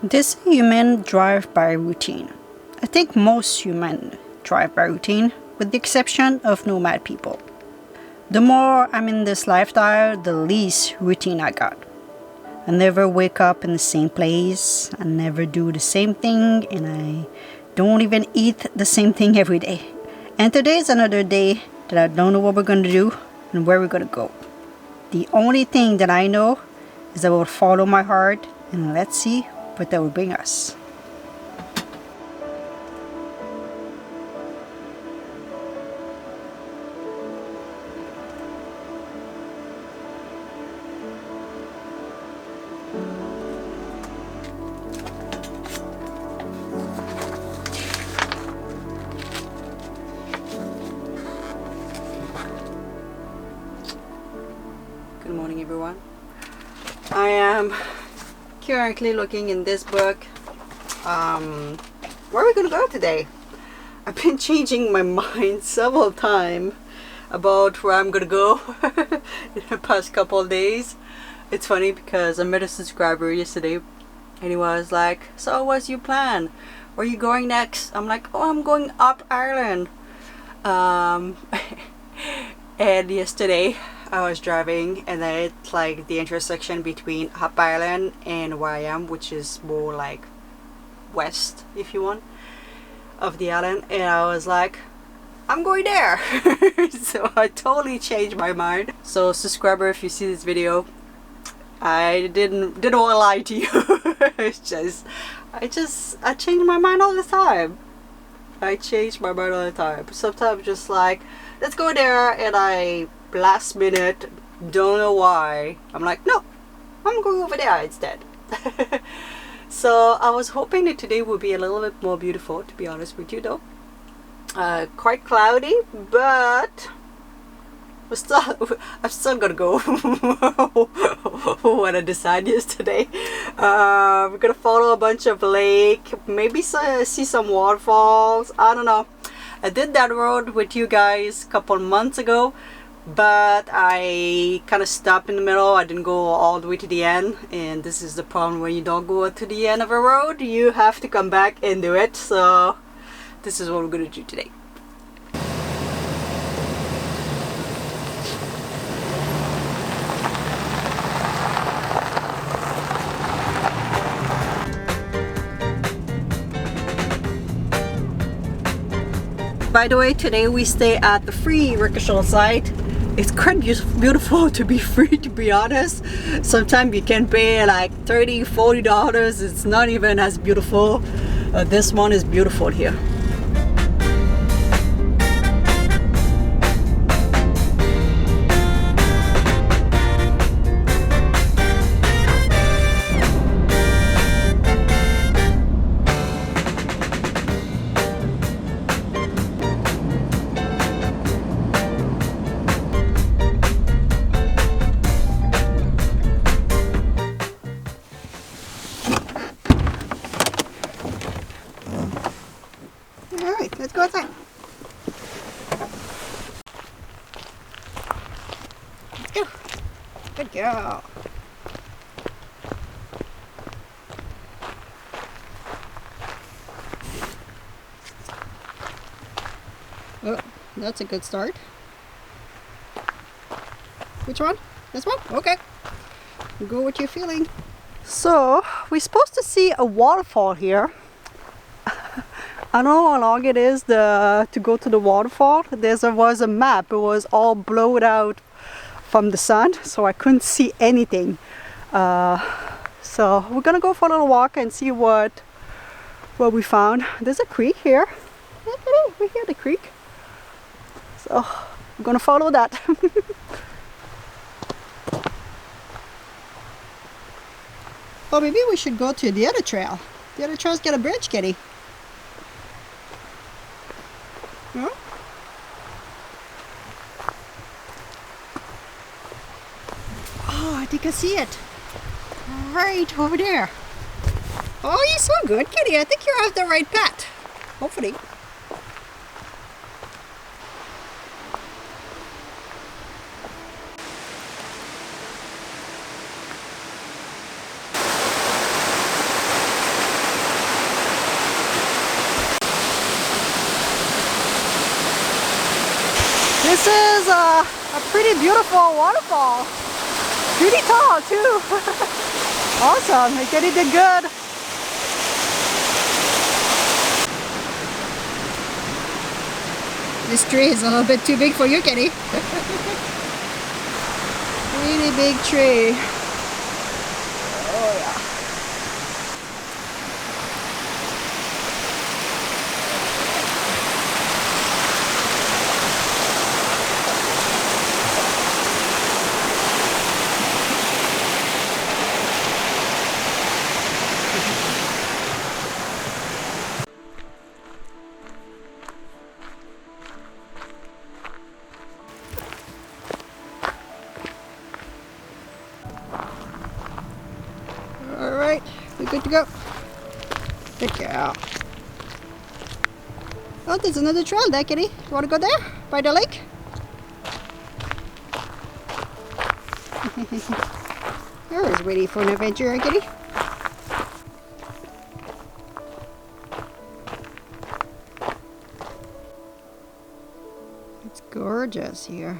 This human drive by routine. I think most humans drive by routine, with the exception of nomad people. The more I'm in this lifestyle, the least routine I got. I never wake up in the same place, I never do the same thing, and I don't even eat the same thing every day. And today is another day that I don't know what we're going to do and where we're going to go. The only thing that I know is I will follow my heart, and let's see what that will bring us. Good morning, everyone. I am currently looking in this book. Where are we gonna go today? I've been changing my mind several times about where I'm gonna go in the past couple of days. It's funny because I met a subscriber yesterday and he was like, "So what's your plan? Where are you going next?" I'm like, "Oh, I'm going up Ireland." And yesterday I was driving and then it's like the intersection between Up Island and where I am, which is more like west, if you want, of the island, and I was like, I'm going there. So I totally changed my mind. So subscriber, if you see this video, I didn't want to lie to you. It's just I change my mind all the time. I change my mind all the time. Sometimes just like, let's go there, and I last minute, don't know why, I'm like, no, I'm going over there instead. So I was hoping that today would be a little bit more beautiful, to be honest with you, though. Quite cloudy, but I'm still gonna go what I decided yesterday. We're gonna follow a bunch of lake, maybe see some waterfalls. I don't know. I did that road with you guys a couple months ago, but I kind of stopped in the middle. I didn't go all the way to the end, and this is the problem when you don't go to the end of a road. You have to come back and do it. So this is what we're gonna do today. By the way, today we stay at the free recreational site. It's quite beautiful to be free, to be honest. Sometimes you can pay like $30–40. It's not even as beautiful. This one is beautiful here. Alright, let's go outside. Let's go. Good girl. Oh, that's a good start. Which one? This one? Okay. Go with your feeling. So, we're supposed to see a waterfall here. I don't know how long it is to go to the waterfall. There was a map. It was all blowed out from the sun, so I couldn't see anything. So we're gonna go for a little walk and see what we found. There's a creek here. We hear the creek. So we're gonna follow that. Oh, maybe we should go to the other trail. The other trail's got a bridge, Kitty. Huh? Oh, I think I see it. Right over there. Oh, you're so good, Kitty. I think you're off the right path. Hopefully. pretty beautiful waterfall. Pretty tall too. Awesome, I Kitty did good. This tree is a little bit too big for you, Kitty. Really big tree. Oh yeah. Alright, we're good to go. Good girl. Oh, there's another trail there, Kitty. You want to go there? By the lake? You're always ready for an adventure, Kitty. It's gorgeous here.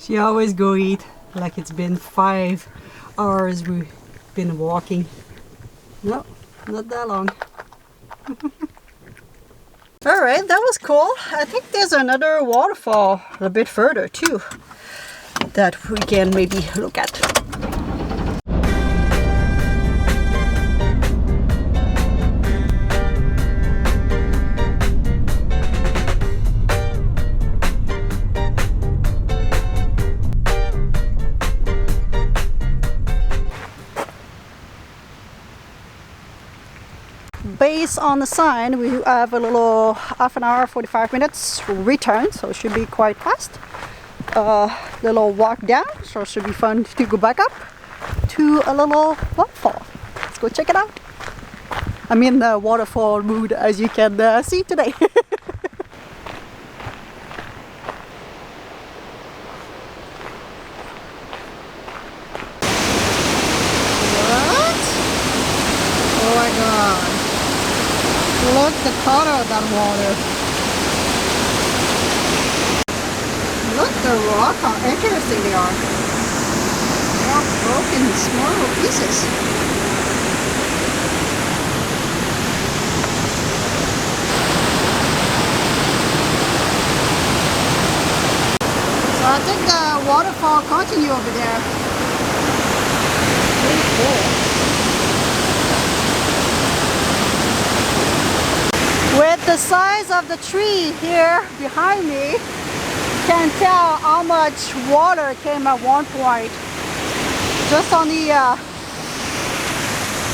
She always go eat like it's been 5 hours we've been walking. No, not that long. Alright, that was cool. I think there's another waterfall a bit further too that we can maybe look at. Based on the sign, we have a little half an hour, 45 minutes return, so it should be quite fast. Little walk down, so it should be fun to go back up to a little waterfall. Let's go check it out. I'm in the waterfall mood, as you can see today. What? Oh my god. Look at the color of that water. Look the rock, how interesting they are. They're all broken in small little pieces. So I think the waterfall continue over there. Pretty cool. With the size of the tree here behind me, you can tell how much water came at one point. Just on the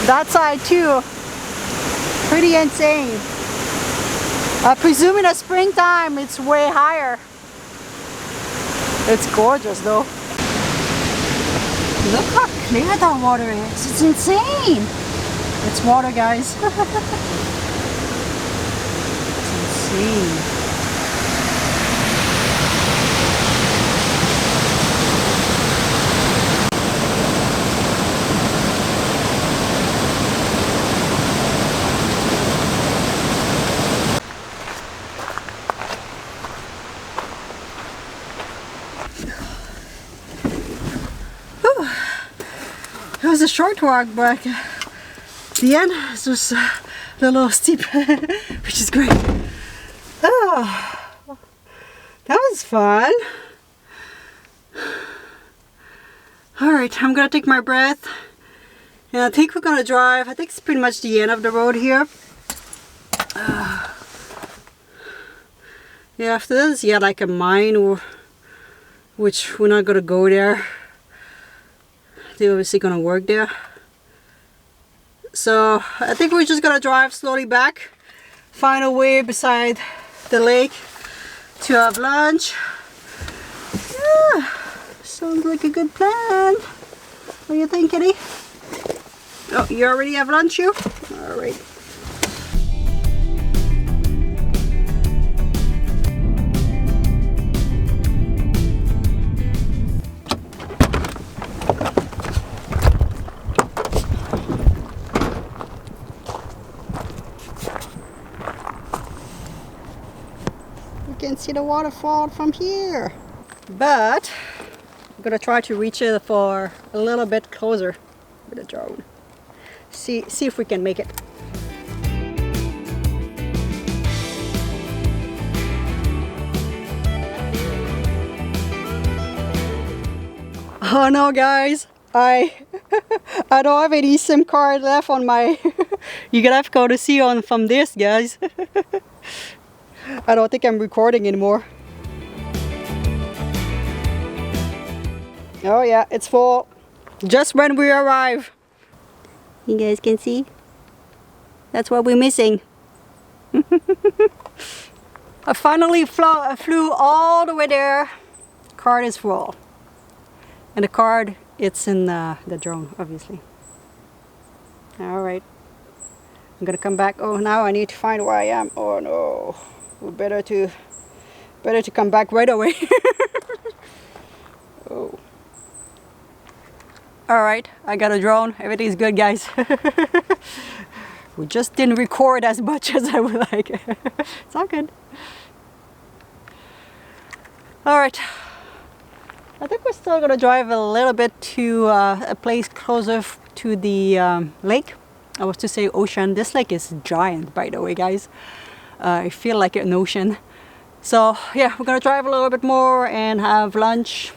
that side too. Pretty insane. I presume in the springtime it's way higher. It's gorgeous though. Look how clear that water is. It's insane. It's water, guys. It was a short walk, but the end is just a little steep, which is great. Oh, that was fun. Alright, I'm gonna take my breath. And I think we're gonna drive. I think it's pretty much the end of the road here. Yeah, after this, yeah, like a mine, or which we're not gonna go there. They're obviously gonna work there. So I think we're just gonna drive slowly back, find a way beside the lake to have lunch. Yeah, sounds like a good plan. What do you think, Kitty? Oh, you already have lunch, you? All right. You can see the waterfall from here, but I'm gonna try to reach it for a little bit closer with the drone. See if we can make it. Oh no, guys, I don't have any SIM card left on my. You're gonna have to go to see on from this, guys. I don't think I'm recording anymore. Oh yeah, it's full. Just when we arrive. You guys can see? That's what we're missing. I finally flew all the way there. Card is full. And the card, it's in the drone, obviously. Alright. I'm gonna come back. Oh, now I need to find where I am. Oh no. Better to come back right away. Oh. Alright, I got a drone. Everything's good, guys. We just didn't record as much as I would like. It's all good. Alright. I think we're still gonna drive a little bit to a place closer to the lake. I was to say ocean. This lake is giant, by the way, guys. I feel like an ocean. So yeah, we're gonna drive a little bit more and have lunch.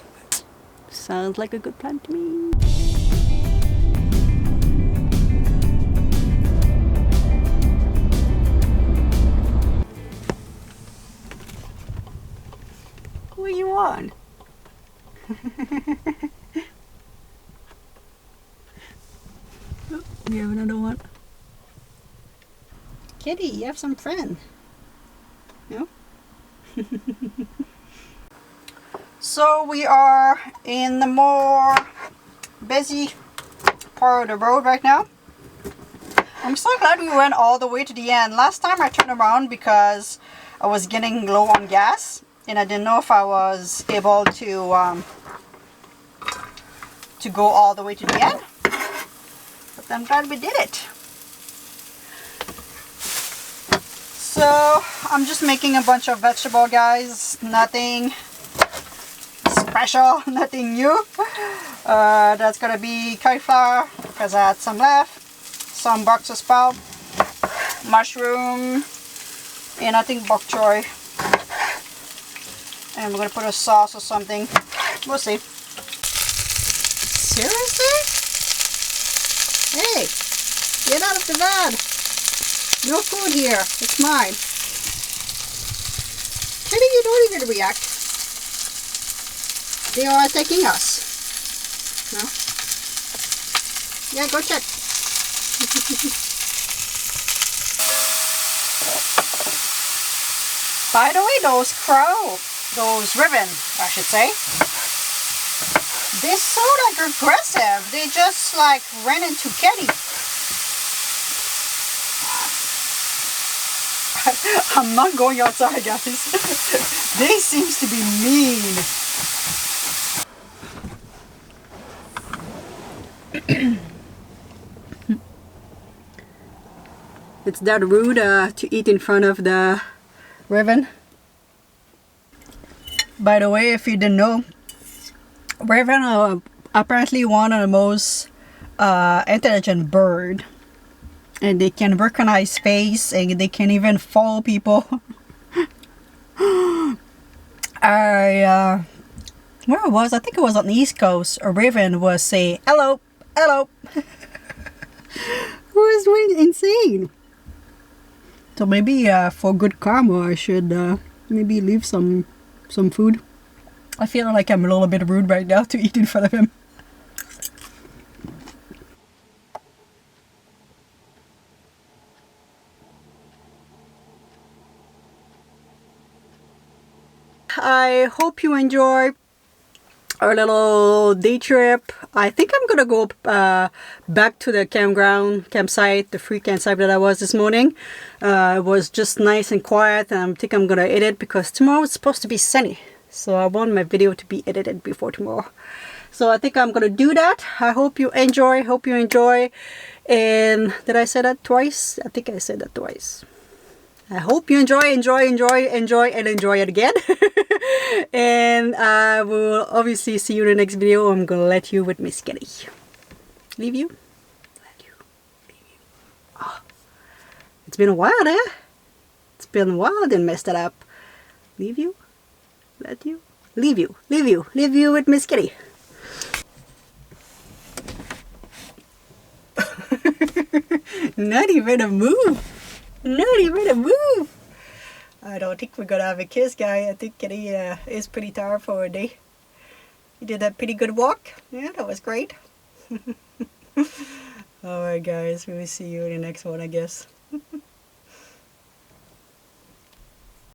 Sounds like a good plan to me. Who are you on? Oh, we have another one. Kitty, you have some friend. No? So we are in the more busy part of the road right now. I'm so glad we went all the way to the end. Last time I turned around because I was getting low on gas and I didn't know if I was able to go all the way to the end. But I'm glad we did it. So I'm just making a bunch of vegetable, guys. Nothing special, nothing new. That's gonna be cauliflower because I had some left, some Brussels sprout, mushroom, and I think bok choy. And we're gonna put a sauce or something. We'll see. Seriously? Hey, get out of the van. No food here. It's mine. Kitty, you don't even react. They are attacking us. No? Yeah, go check. By the way, those ribbon, I should say, they're so like aggressive. They just like ran into Kitty. I'm not going outside, guys. They seems to be mean. It's that rude to eat in front of the raven. By the way, if you didn't know, raven are apparently one of the most intelligent bird. And they can recognize face and they can even follow people. Where it was, I think it was on the East Coast, a raven was saying, hello, hello. Who is going insane? So maybe for good karma, I should maybe leave some food. I feel like I'm a little bit rude right now to eat in front of him. I hope you enjoy our little day trip. I think I'm gonna go back to the campsite, the free campsite that I was this morning. It was just nice and quiet, and I think I'm gonna edit because tomorrow it's supposed to be sunny. So I want my video to be edited before tomorrow. So I think I'm gonna do that. I hope you enjoy. And did I say that twice? I think I said that twice. I hope you enjoy it again. And I will obviously see you in the next video. I'm gonna let you with Miss Kitty. Leave you. Let you. Leave you. Oh, it's been a while, eh? It's been a while. I didn't mess that up. Leave you. Let you. Leave you. Leave you. Leave you with Miss Kitty. Not even a move. Not even a move. I don't think we're gonna have a kiss, guy. I think Kitty is pretty tired for a day. You did a pretty good walk. Yeah, that was great. Alright guys, we will see you in the next one, I guess.